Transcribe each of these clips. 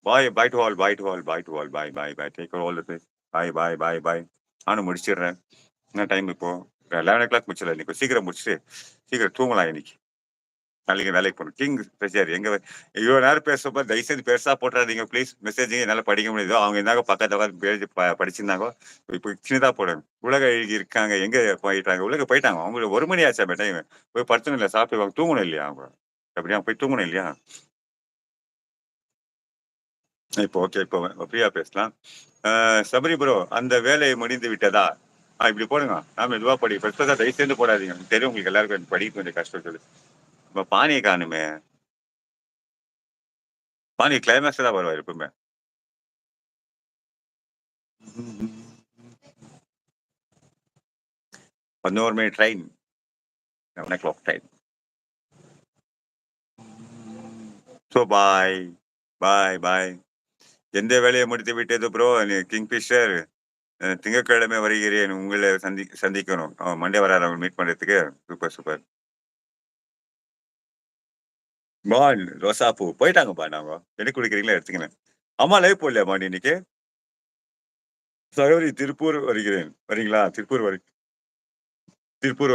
Bye, bye to all, bye to all, bye to all, bye, bye, bye. Take care all the things. Bye, bye, bye, bye. நானும் முடிச்சிடுறேன். என்ன time இப்போ? 11:00 முடிச்சிடலாம் இன்னைக்கு. சீக்கிரம் முடிச்சுட்டு, சீக்கிரம் தூங்கலாம் இன்னைக்கு. நாளைக்கு வேலைக்கு போணும். கிங் பிரஷர் எங்க இவ்வளோ நேரம் பேசுறப்ப தயவு செய்து பெருசா போட்டுறாதீங்க ப்ளீஸ். மெசேஜ் என்னால படிக்க முடியுதோ அவங்க இருந்தாங்க பக்கத்துல உட்கார்ந்து பேசி படிச்சிருந்தாங்க. இப்போ சின்னதா போடுங்க. உலக அழகி இருக்காங்க. எங்க போயிட்டாங்க? உலக போயிட்டாங்க. அவங்களுக்கு 1 மணி ஆச்சாமே டைம். போய் படுத்தணும் இல்ல, சாப்பிட்டு தூங்கணும் இல்லையா அவங்க? அப்படியா போய் தூங்கணும் இல்லையா? இப்போ ஓகே. இப்போ ஃப்ரீயா பேசலாம். சபரி ப்ரோ அந்த வேலை முடிந்து விட்டதா? இப்படி போடுங்க. மெதுவா படி. ஃபர்ஸ்ட் தயவு செய்து போடாதீங்க. எனக்கு தெரியும் உங்களுக்கு எல்லாருக்கும் எனக்கு படிக்க கொஞ்சம் கஷ்டம் சொல்லு. நம்ம பாணியை காணுமே. பாணி கிளைமேக்ஸ் தான் வருவார் எப்பவுமே. 11 மணி train. 11:00 train. So bye. Bye, bye. எந்த வேலையை முடித்து விட்டது ப்ரோ? கிங்ஃபிஷர். திங்கட்கிழமை வருகிறேன். உங்களை சந்திக்கணும். மண்டே வராரு அவங்க மீட் பண்றதுக்கு. Super, super. பான் ரோசாப்பூ போயிட்டாங்கப்பா நாங்க. என்ன குடிக்கிறீங்களா எடுத்துக்கிறேன். அம்மா லைவ் போடலையா பாண்டி இன்னைக்கு? சகோதரி திருப்பூர் வருகிறேன். வரீங்களா? திருப்பூர்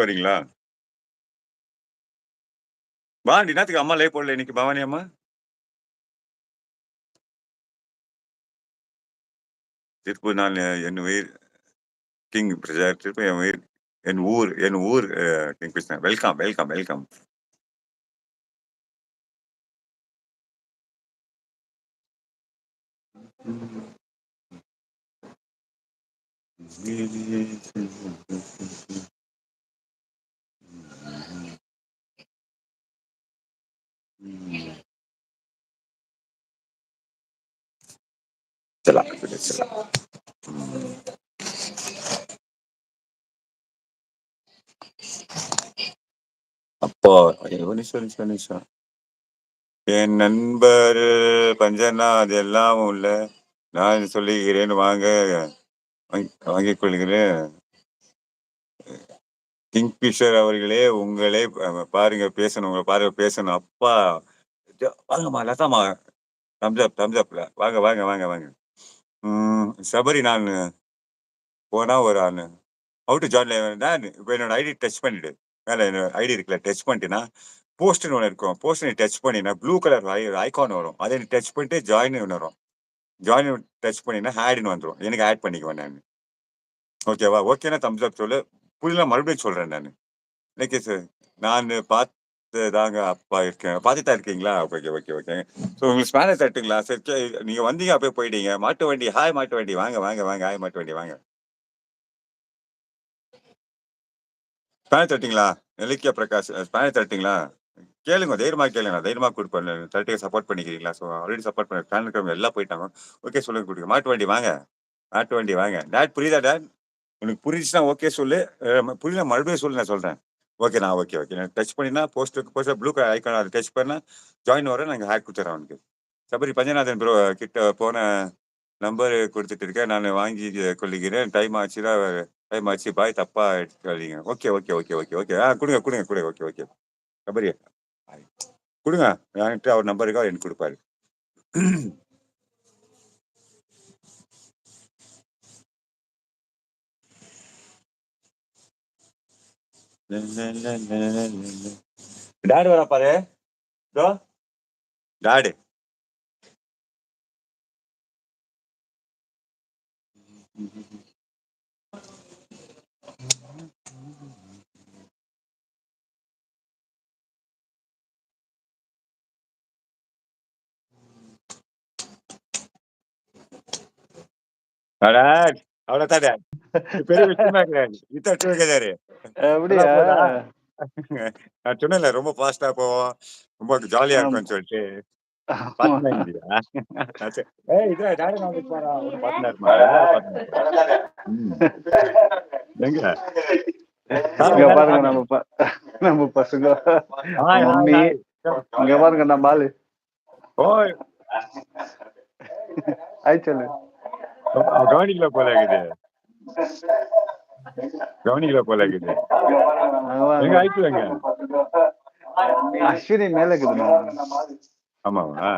வரீங்களா? பாண்டி என்னத்துக்கு அம்மா லைவ் போடல இன்னைக்கு பவானி அம்மா? திருப்பூர் நான் என் உயிர் கிங் பிரஜர். திருப்பூர் என் உயிர் என் ஊர் king Krishnan. Welcome, welcome, welcome. चला चला. அப்போ ஒரு நிமிஷம். என் நண்பர் பஞ்சனா அதெல்லாம் உள்ள நான் சொல்லுகிறேன் வாங்க வாங்கிக் கொள்கிறேன். கிங்பிஷர் அவர்களே உங்களே பாருங்க பேசணும். உங்களை பாருங்க பேசணும். அப்பா வாங்கம்மா லதாமா. தம்ஸ் அப்ல வாங்க வாங்க வாங்க வாங்க. சபரி நான் போனா ஒரு ஆள் ஹவு டு ஜாயின் தான். இப்போ என்னோட ஐடி டச் பண்ணிடு. மேல என்னோட ஐடி இருக்குல்ல டச் பண்ணிட்டேன்னா போஸ்ட்னு ஒன்று இருக்கும். போஸ்ட் நீ டச் பண்ணினா ப்ளூ கலர் ஐகான் வரும். அதை நீ டச் பண்ணிட்டு ஜாயின் ஒன்று வரும். ஜாயின் டச் பண்ணினா ஆட்னு வந்துடும். எனக்கு ஆட் பண்ணிக்குவேன் நான். ஓகேவா? ஓகேனா தம்ஸ் அப் சொல்லு. புரியல மறுபடியும் சொல்றேன் நான். இன்னைக்கு சார் நான் பார்த்து தாங்க அப்பா இருக்கேன். பார்த்துட்டு தான் இருக்கீங்களா? Okay okay okay. ஸோ உங்களுக்கு ஸ்பேனர் தட்டுங்களா? சரி நீங்க வந்தீங்க அப்படியே போயிட்டீங்க. மாட்டு வண்டி ஹாய் மாட்டு வண்டி வாங்க வாங்க வாங்க ஹாய் மாட்டு வண்டி வாங்க. ஸ்பேனர் தட்டிங்களா? இலக்கிய பிரகாஷ் ஸ்பேனர் தட்டிங்களா? கேளுங்க தைரியமா கேளுங்க. தைரியமா கொடுப்பேன். தட்டியை சப்போர்ட் பண்ணிக்கிறீங்களா? ஸோ ஆல்ரெடி சப்போர்ட் பண்ண ஃபேன் இருக்கிறவங்க எல்லாம் போயிட்டாங்க. ஓகே சொல்லுங்க கொடுங்க. மாட்டு வண்டி வாங்க. மாட்டு வண்டி வாங்க. டேட் புரியுதா டேட்? உனக்கு புரிஞ்சுச்சுன்னா ஓகே சொல்லு. புரியல மறுபடியும் சொல்லு நான் சொல்றேன். ஓகேண்ணா ஓகே ஓகே. நான் டச் பண்ணினா போஸ்ட் ப்ளூ கலர் ஐக்கான் அதை டச் பண்ணா ஜாயின் வர நாங்கள் ஹேக் கொடுத்துறோம் அவனுக்கு. சபரி பஞ்சநாதன் ப்ரோ கிட்ட போன நம்பர் கொடுத்துட்டு இருக்கேன். நான் வாங்கி கொள்ளுகிறேன். டைம் ஆச்சு பாய் தப்பா எடுத்துக்காதீங்க. Okay okay okay okay okay. கொடுங்க கொடுங்க கொடுங்க. Okay okay. சபரி கொடுங்க. என்கிட்ட அவர் நம்பருக்கு அவர் எனக்கு கொடுப்பாரு. டாடு வரா பாரு. டாடு அவ்வளவுதான் டாட். பெரிய விஷயமா கிடையாது. இத்தட்டு வைக்கிறாரு. அப்படியா? போதா நான் சொன்னேன்ல ரொம்ப ஃபாஸ்டா போவோம். ரொம்ப ஜாலியா இருக்கும்னு சொல்லிட்டு. பாத்துனா இல்லையா? இதுல டாடி நான் இருப்பாரா? ஒன்னும் பாத்துனா இருப்பான். எல்லாரும் பாத்துனா எங்க? இங்க பாருங்க நம்ம பசங்க மம்மி. இங்க பாருங்க நம்ம ஆளு. ஓய் ஆயிடுச்சு கவனிக்கல போல இருக்குது. எங்க ஆயிடுச்சுங்க. அஸ்வினி மேல இருக்குதுமா. ஆமாவா?